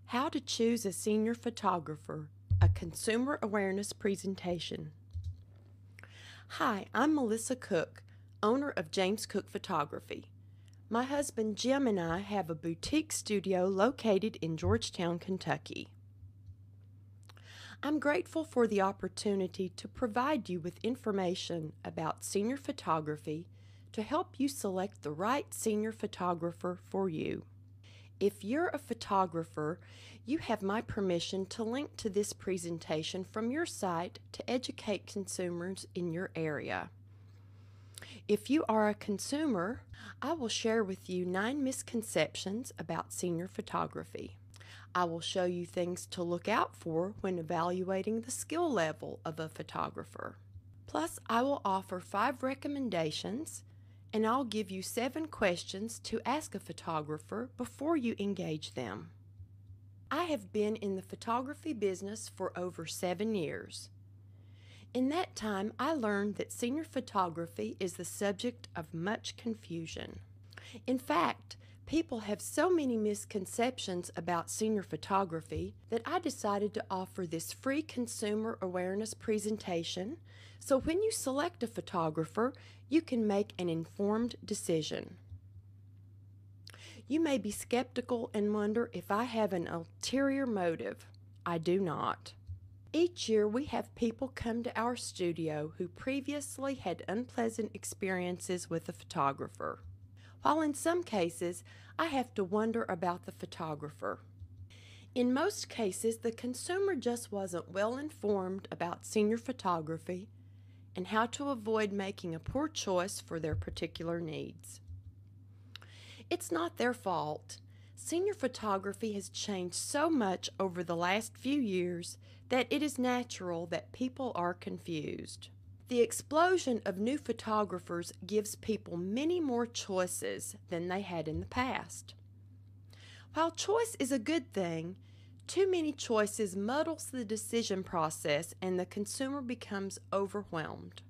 How to Choose a Senior Photographer, a Consumer Awareness Presentation. Hi, I'm Melissa Cook, owner of James Cook Photography. My husband Jim and I have a boutique studio located in Georgetown, Kentucky. I'm grateful for the opportunity to provide you with information about senior photography to help you select the right senior photographer for you. If you're a photographer, you have my permission to link to this presentation from your site to educate consumers in your area. If you are a consumer, I will share with you 9 misconceptions about senior photography. I will show you things to look out for when evaluating the skill level of a photographer. Plus, I will offer 5 recommendations, and I'll give you 7 questions to ask a photographer before you engage them. I have been in the photography business for over 7 years. In that time, I learned that senior photography is the subject of much confusion. In fact, people have so many misconceptions about senior photography that I decided to offer this free consumer awareness presentation so when you select a photographer, you can make an informed decision. You may be skeptical and wonder if I have an ulterior motive. I do not. Each year we have people come to our studio who previously had unpleasant experiences with a photographer. While in some cases, I have to wonder about the photographer. In most cases, the consumer just wasn't well informed about senior photography and how to avoid making a poor choice for their particular needs. It's not their fault. Senior photography has changed so much over the last few years that it is natural that people are confused. The explosion of new photographers gives people many more choices than they had in the past. While choice is a good thing, too many choices muddles the decision process and the consumer becomes overwhelmed.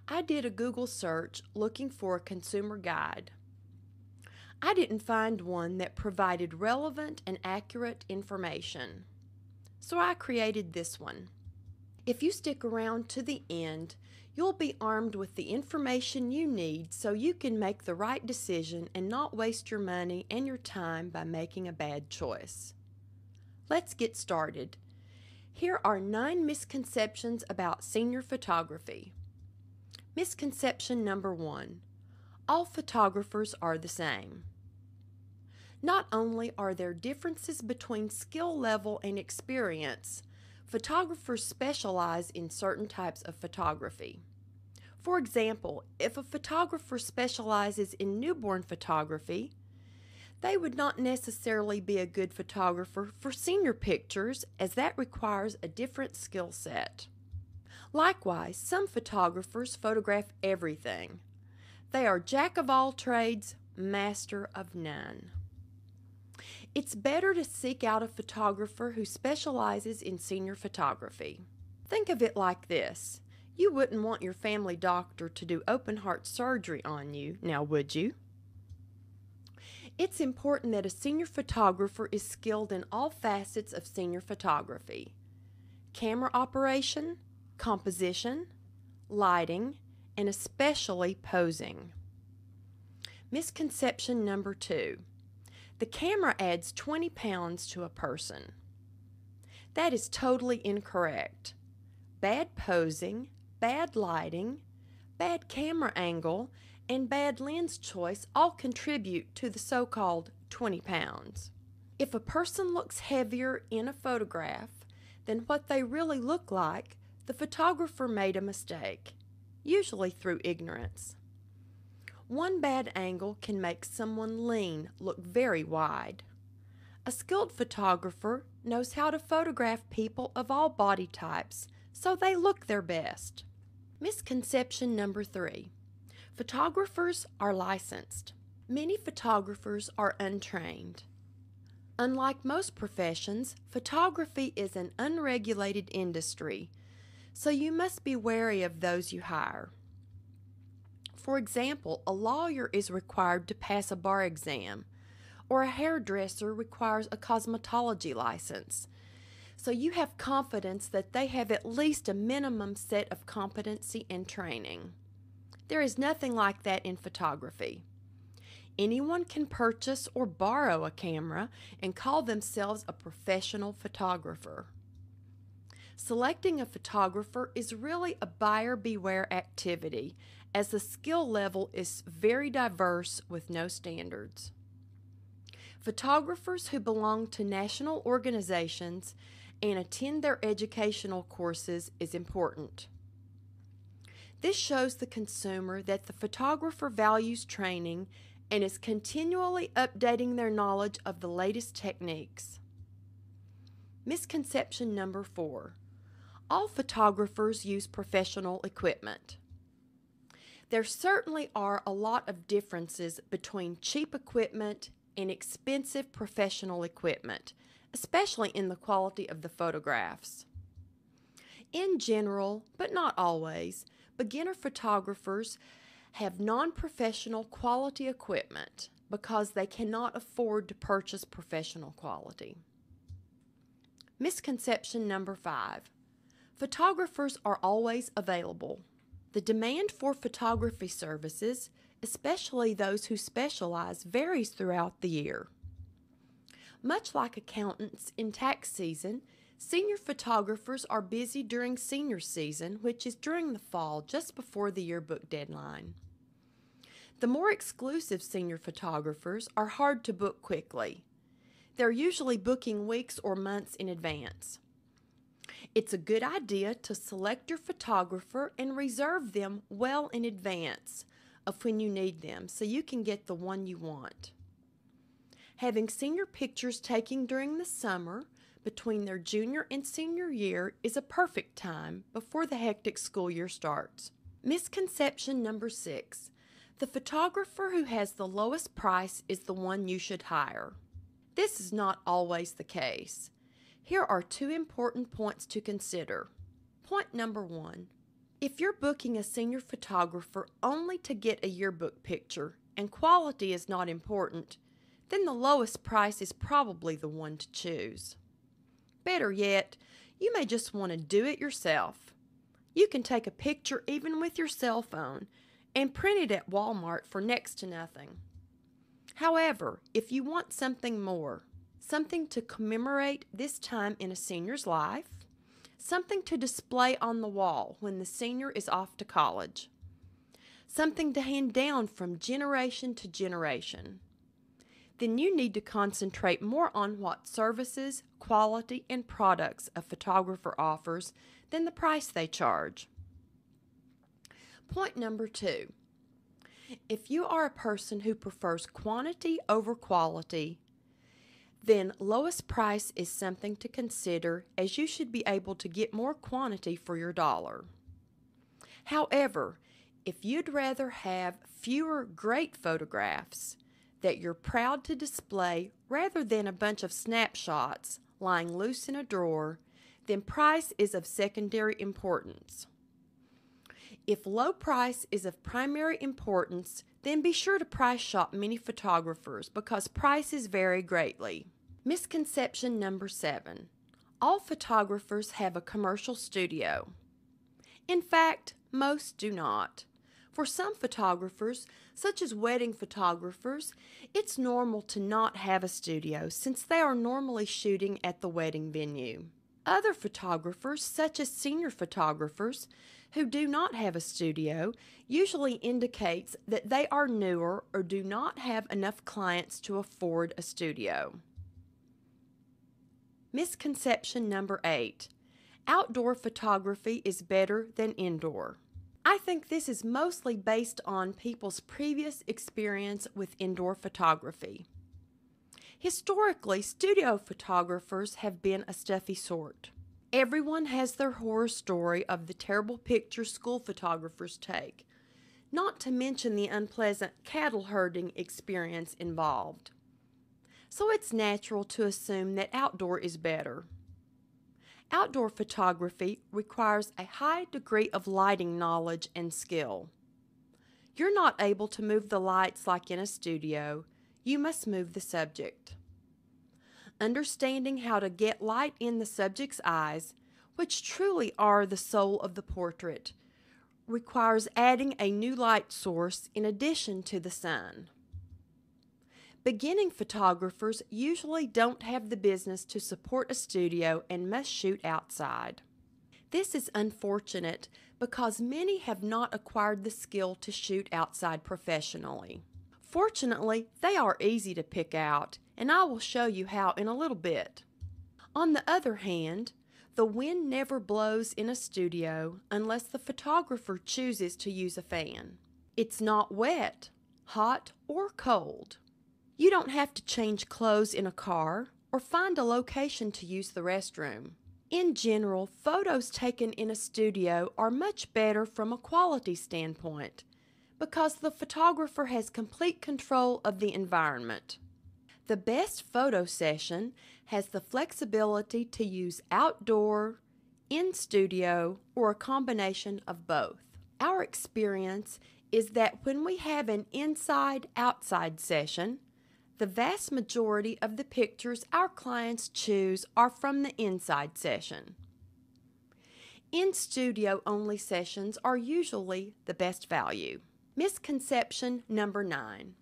I did a Google search looking for a consumer guide. I didn't find one that provided relevant and accurate information, so I created this one. If you stick around to the end, you'll be armed with the information you need so you can make the right decision and not waste your money and your time by making a bad choice. Let's get started. Here are 9 misconceptions about senior photography. Misconception number 1. All photographers are the same. Not only are there differences between skill level and experience, photographers specialize in certain types of photography. For example, if a photographer specializes in newborn photography, they would not necessarily be a good photographer for senior pictures, as that requires a different skill set. Likewise, some photographers photograph everything. They are jack of all trades, master of none. It's better to seek out a photographer who specializes in senior photography. Think of it like this. You wouldn't want your family doctor to do open heart surgery on you, now would you? It's important that a senior photographer is skilled in all facets of senior photography: camera operation, composition, lighting, and especially posing. Misconception number 2. The camera adds 20 pounds to a person. That is totally incorrect. Bad posing, bad lighting, bad camera angle, and bad lens choice all contribute to the so-called 20 pounds. If a person looks heavier in a photograph than what they really look like, the photographer made a mistake, usually through ignorance. One bad angle can make someone lean look very wide. A skilled photographer knows how to photograph people of all body types so they look their best. Misconception number 3. Photographers are licensed. Many photographers are untrained. Unlike most professions, photography is an unregulated industry, so you must be wary of those you hire. For example, a lawyer is required to pass a bar exam, or a hairdresser requires a cosmetology license. So you have confidence that they have at least a minimum set of competency and training. There is nothing like that in photography. Anyone can purchase or borrow a camera and call themselves a professional photographer. Selecting a photographer is really a buyer beware activity, as the skill level is very diverse with no standards. Photographers who belong to national organizations and attend their educational courses is important. This shows the consumer that the photographer values training and is continually updating their knowledge of the latest techniques. Misconception number 4. All photographers use professional equipment. There certainly are a lot of differences between cheap equipment and expensive professional equipment, especially in the quality of the photographs. In general, but not always, beginner photographers have non-professional quality equipment because they cannot afford to purchase professional quality. Misconception number 5. Photographers are always available. The demand for photography services, especially those who specialize, varies throughout the year. Much like accountants in tax season, senior photographers are busy during senior season, which is during the fall, just before the yearbook deadline. The more exclusive senior photographers are hard to book quickly. They're usually booking weeks or months in advance. It's a good idea to select your photographer and reserve them well in advance of when you need them so you can get the one you want. Having senior pictures taken during the summer between their junior and senior year is a perfect time before the hectic school year starts. Misconception number 6. The photographer who has the lowest price is the one you should hire. This is not always the case. Here are 2 important points to consider. Point number 1. If you're booking a senior photographer only to get a yearbook picture and quality is not important, then the lowest price is probably the one to choose. Better yet, you may just want to do it yourself. You can take a picture even with your cell phone and print it at Walmart for next to nothing. However, if you want something more, something to commemorate this time in a senior's life, something to display on the wall when the senior is off to college, something to hand down from generation to generation, then you need to concentrate more on what services, quality, and products a photographer offers than the price they charge. Point number 2. If you are a person who prefers quantity over quality, then lowest price is something to consider, as you should be able to get more quantity for your dollar. However, if you'd rather have fewer great photographs that you're proud to display rather than a bunch of snapshots lying loose in a drawer, then price is of secondary importance. If low price is of primary importance, then be sure to price shop many photographers because prices vary greatly. Misconception number 7. All photographers have a commercial studio. In fact, most do not. For some photographers, such as wedding photographers, it's normal to not have a studio since they are normally shooting at the wedding venue. Other photographers, such as senior photographers, who do not have a studio, usually indicates that they are newer or do not have enough clients to afford a studio. Misconception number 8. Outdoor photography is better than indoor. I think this is mostly based on people's previous experience with indoor photography. Historically, studio photographers have been a stuffy sort. Everyone has their horror story of the terrible pictures school photographers take, not to mention the unpleasant cattle herding experience involved. So it's natural to assume that outdoor is better. Outdoor photography requires a high degree of lighting knowledge and skill. You're not able to move the lights like in a studio. you must move the subject. Understanding how to get light in the subject's eyes, which truly are the soul of the portrait, requires adding a new light source in addition to the sun. Beginning photographers usually don't have the business to support a studio and must shoot outside. This is unfortunate because many have not acquired the skill to shoot outside professionally. Fortunately, they are easy to pick out, and I will show you how in a little bit. On the other hand, the wind never blows in a studio unless the photographer chooses to use a fan. It's not wet, hot, or cold. You don't have to change clothes in a car or find a location to use the restroom. In general, photos taken in a studio are much better from a quality standpoint because the photographer has complete control of the environment. The best photo session has the flexibility to use outdoor, in-studio, or a combination of both. Our experience is that when we have an inside-outside session, the vast majority of the pictures our clients choose are from the inside session. In-studio only sessions are usually the best value. Misconception number 9.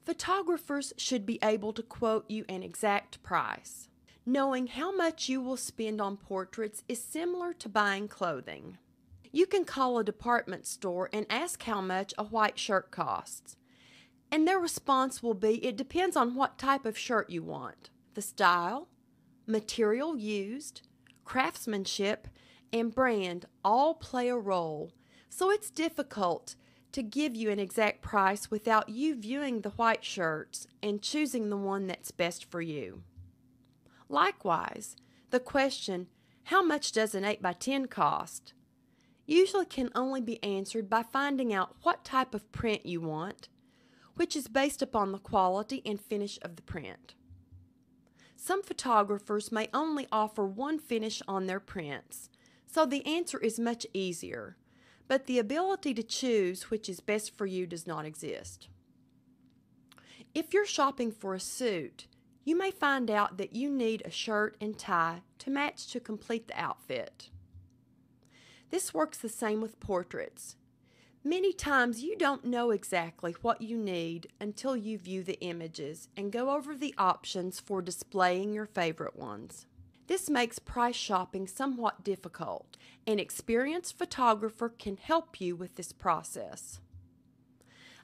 Photographers should be able to quote you an exact price. Knowing how much you will spend on portraits is similar to buying clothing. You can call a department store and ask how much a white shirt costs, and their response will be, it depends on what type of shirt you want. The style, material used, craftsmanship, and brand all play a role, so it's difficult to give you an exact price without you viewing the white shirts and choosing the one that's best for you. Likewise, the question, how much does an 8x10 cost, usually can only be answered by finding out what type of print you want, which is based upon the quality and finish of the print. Some photographers may only offer one finish on their prints, so the answer is much easier, but the ability to choose which is best for you does not exist. If you're shopping for a suit, you may find out that you need a shirt and tie to match to complete the outfit. This works the same with portraits. Many times you don't know exactly what you need until you view the images and go over the options for displaying your favorite ones. This makes price shopping somewhat difficult. An experienced photographer can help you with this process.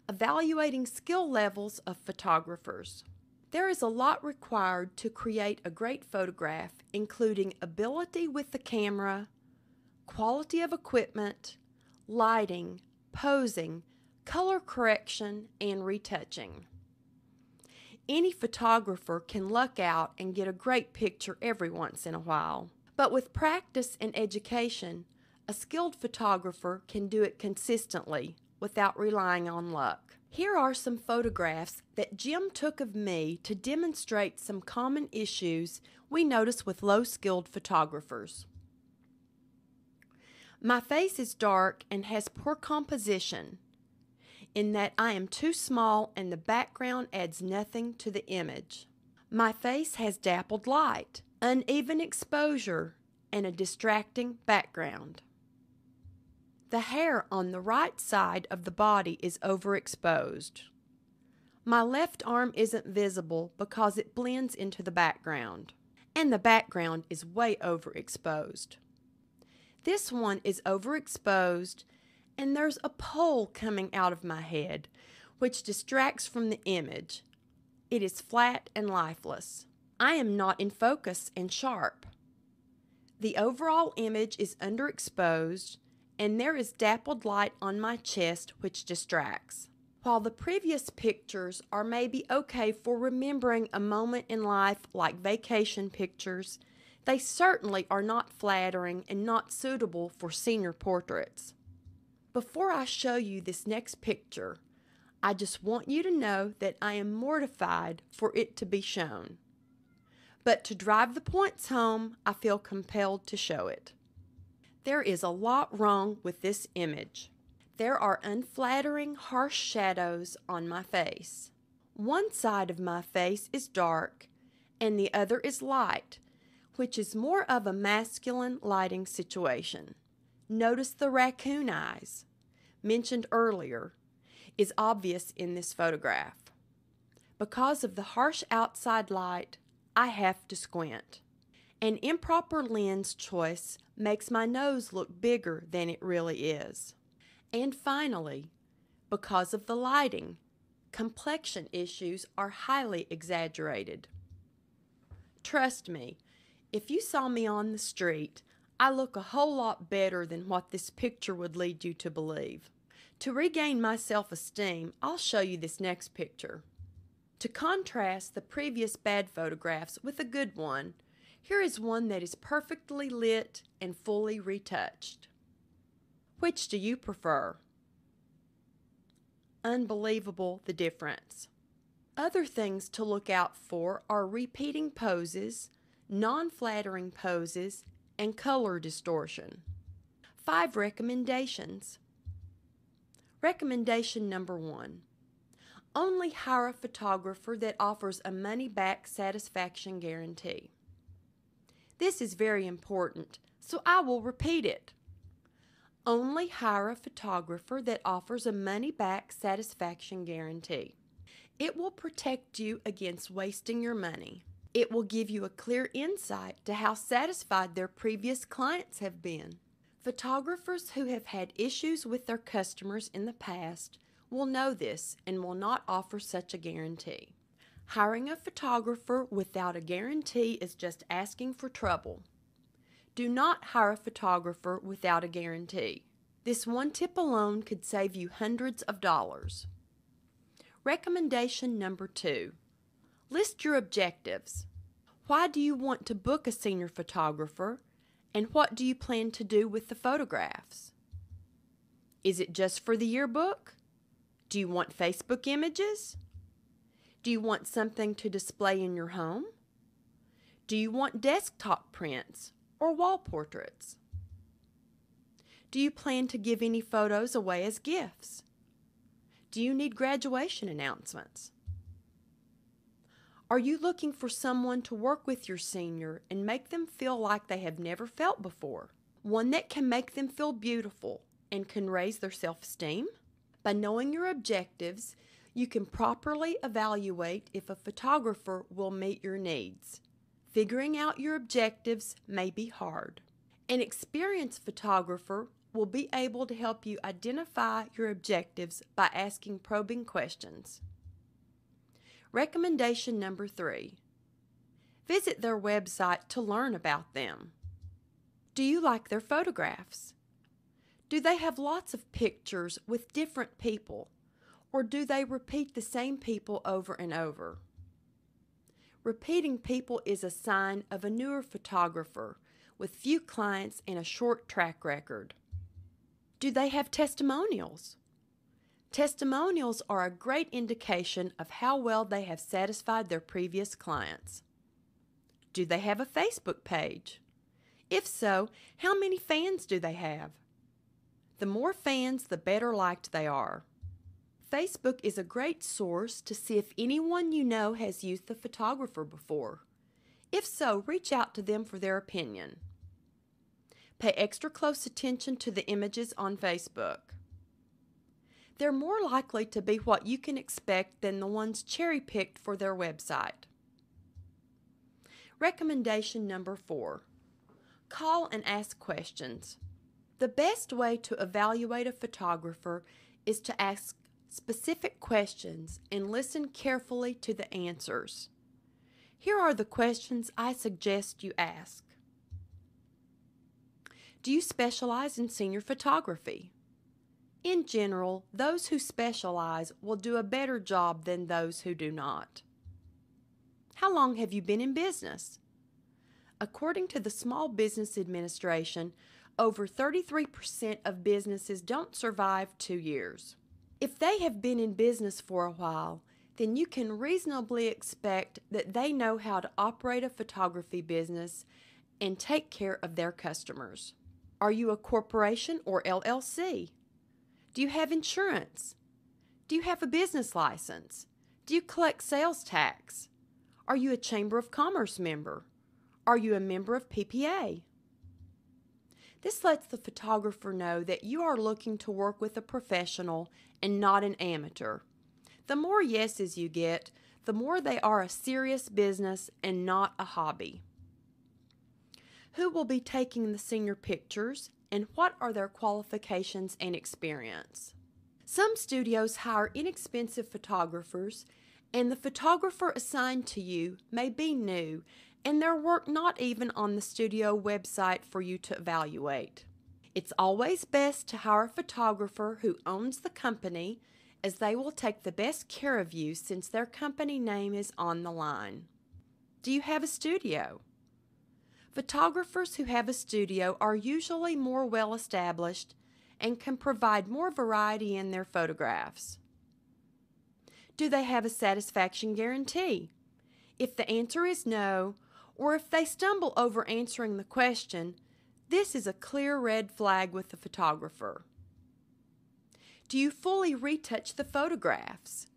Evaluating skill levels of photographers. There is a lot required to create a great photograph, including ability with the camera, quality of equipment, lighting, posing, color correction, and retouching. Any photographer can luck out and get a great picture every once in a while. But with practice and education, a skilled photographer can do it consistently without relying on luck. Here are some photographs that Jim took of me to demonstrate some common issues we notice with low-skilled photographers. My face is dark and has poor composition, in that I am too small and the background adds nothing to the image. My face has dappled light, uneven exposure, and a distracting background. The hair on the right side of the body is overexposed. My left arm isn't visible because it blends into the background, and the background is way overexposed. This one is overexposed, and there's a pole coming out of my head, which distracts from the image. It is flat and lifeless. I am not in focus and sharp. The overall image is underexposed, and there is dappled light on my chest, which distracts. While the previous pictures are maybe okay for remembering a moment in life like vacation pictures, they certainly are not flattering and not suitable for senior portraits. Before I show you this next picture, I just want you to know that I am mortified for it to be shown. But to drive the points home, I feel compelled to show it. There is a lot wrong with this image. There are unflattering, harsh shadows on my face. One side of my face is dark and the other is light, which is more of a masculine lighting situation. Notice the raccoon eyes, mentioned earlier, is obvious in this photograph. Because of the harsh outside light, I have to squint. An improper lens choice makes my nose look bigger than it really is. And finally, because of the lighting, complexion issues are highly exaggerated. Trust me, if you saw me on the street, I look a whole lot better than what this picture would lead you to believe. To regain my self-esteem, I'll show you this next picture. To contrast the previous bad photographs with a good one, here is one that is perfectly lit and fully retouched. Which do you prefer? Unbelievable the difference. Other things to look out for are repeating poses, non-flattering poses, and color distortion. 5 recommendations. Recommendation number 1. Only hire a photographer that offers a money-back satisfaction guarantee. This is very important, so I will repeat it. Only hire a photographer that offers a money-back satisfaction guarantee. It will protect you against wasting your money. It will give you a clear insight to how satisfied their previous clients have been. Photographers who have had issues with their customers in the past will know this and will not offer such a guarantee. Hiring a photographer without a guarantee is just asking for trouble. Do not hire a photographer without a guarantee. This one tip alone could save you hundreds of dollars. Recommendation number 2. List your objectives. Why do you want to book a senior photographer, and what do you plan to do with the photographs? Is it just for the yearbook? Do you want Facebook images? Do you want something to display in your home? Do you want desktop prints or wall portraits? Do you plan to give any photos away as gifts? Do you need graduation announcements? Are you looking for someone to work with your senior and make them feel like they have never felt before? One that can make them feel beautiful and can raise their self-esteem? By knowing your objectives, you can properly evaluate if a photographer will meet your needs. Figuring out your objectives may be hard. An experienced photographer will be able to help you identify your objectives by asking probing questions. Recommendation number 3. Visit their website to learn about them. Do you like their photographs? Do they have lots of pictures with different people, or do they repeat the same people over and over? Repeating people is a sign of a newer photographer with few clients and a short track record. Do they have testimonials? Testimonials are a great indication of how well they have satisfied their previous clients. Do they have a Facebook page? If so, how many fans do they have? The more fans, the better liked they are. Facebook is a great source to see if anyone you know has used the photographer before. If so, reach out to them for their opinion. Pay extra close attention to the images on Facebook. They're more likely to be what you can expect than the ones cherry-picked for their website. Recommendation number 4. Call and ask questions. The best way to evaluate a photographer is to ask specific questions and listen carefully to the answers. Here are the questions I suggest you ask. Do you specialize in senior photography? In general, those who specialize will do a better job than those who do not. How long have you been in business? According to the Small Business Administration, over 33% of businesses don't survive 2 years. If they have been in business for a while, then you can reasonably expect that they know how to operate a photography business and take care of their customers. Are you a corporation or LLC? Do you have insurance? Do you have a business license? Do you collect sales tax? Are you a Chamber of Commerce member? Are you a member of PPA? This lets the photographer know that you are looking to work with a professional and not an amateur. The more yeses you get, the more they are a serious business and not a hobby. Who will be taking the senior pictures, and what are their qualifications and experience? Some studios hire inexpensive photographers, and the photographer assigned to you may be new and their work not even on the studio website for you to evaluate. It's always best to hire a photographer who owns the company, as they will take the best care of you since their company name is on the line. Do you have a studio? Photographers who have a studio are usually more well established and can provide more variety in their photographs. Do they have a satisfaction guarantee? If the answer is no, or if they stumble over answering the question, this is a clear red flag with the photographer. Do you fully retouch the photographs?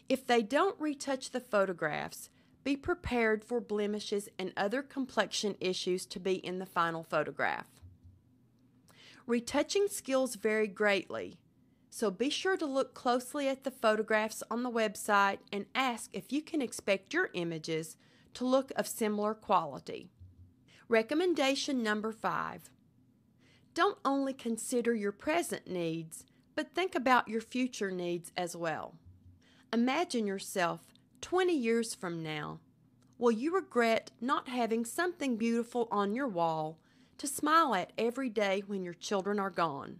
If they don't retouch the photographs, be prepared for blemishes and other complexion issues to be in the final photograph. Retouching skills vary greatly, so be sure to look closely at the photographs on the website and ask if you can expect your images to look of similar quality. Recommendation number 5. Don't only consider your present needs, but think about your future needs as well. Imagine yourself 20 years from now. Will you regret not having something beautiful on your wall to smile at every day when your children are gone?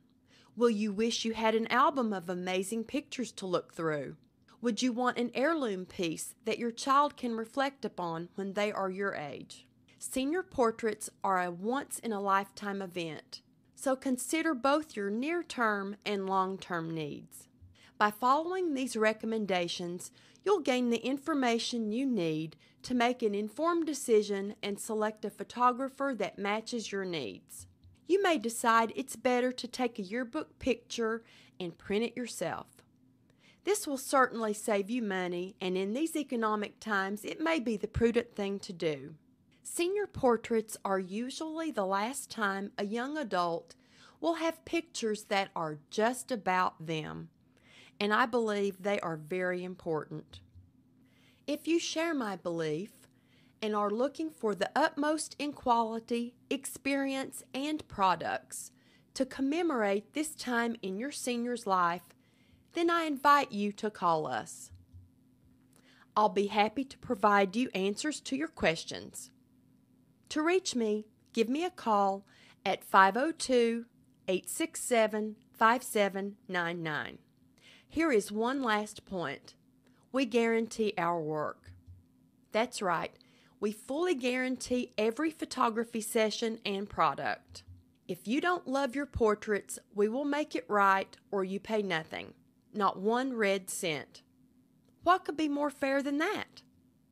Will you wish you had an album of amazing pictures to look through? Would you want an heirloom piece that your child can reflect upon when they are your age? Senior portraits are a once-in-a-lifetime event, so consider both your near-term and long-term needs. By following these recommendations, you'll gain the information you need to make an informed decision and select a photographer that matches your needs. You may decide it's better to take a yearbook picture and print it yourself. This will certainly save you money, and in these economic times, it may be the prudent thing to do. Senior portraits are usually the last time a young adult will have pictures that are just about them, and I believe they are very important. If you share my belief and are looking for the utmost in quality, experience, and products to commemorate this time in your senior's life, then I invite you to call us. I'll be happy to provide you answers to your questions. To reach me, give me a call at 502-867-5799. Here is one last point. We guarantee our work. That's right. We fully guarantee every photography session and product. If you don't love your portraits, we will make it right or you pay nothing. Not one red cent. What could be more fair than that?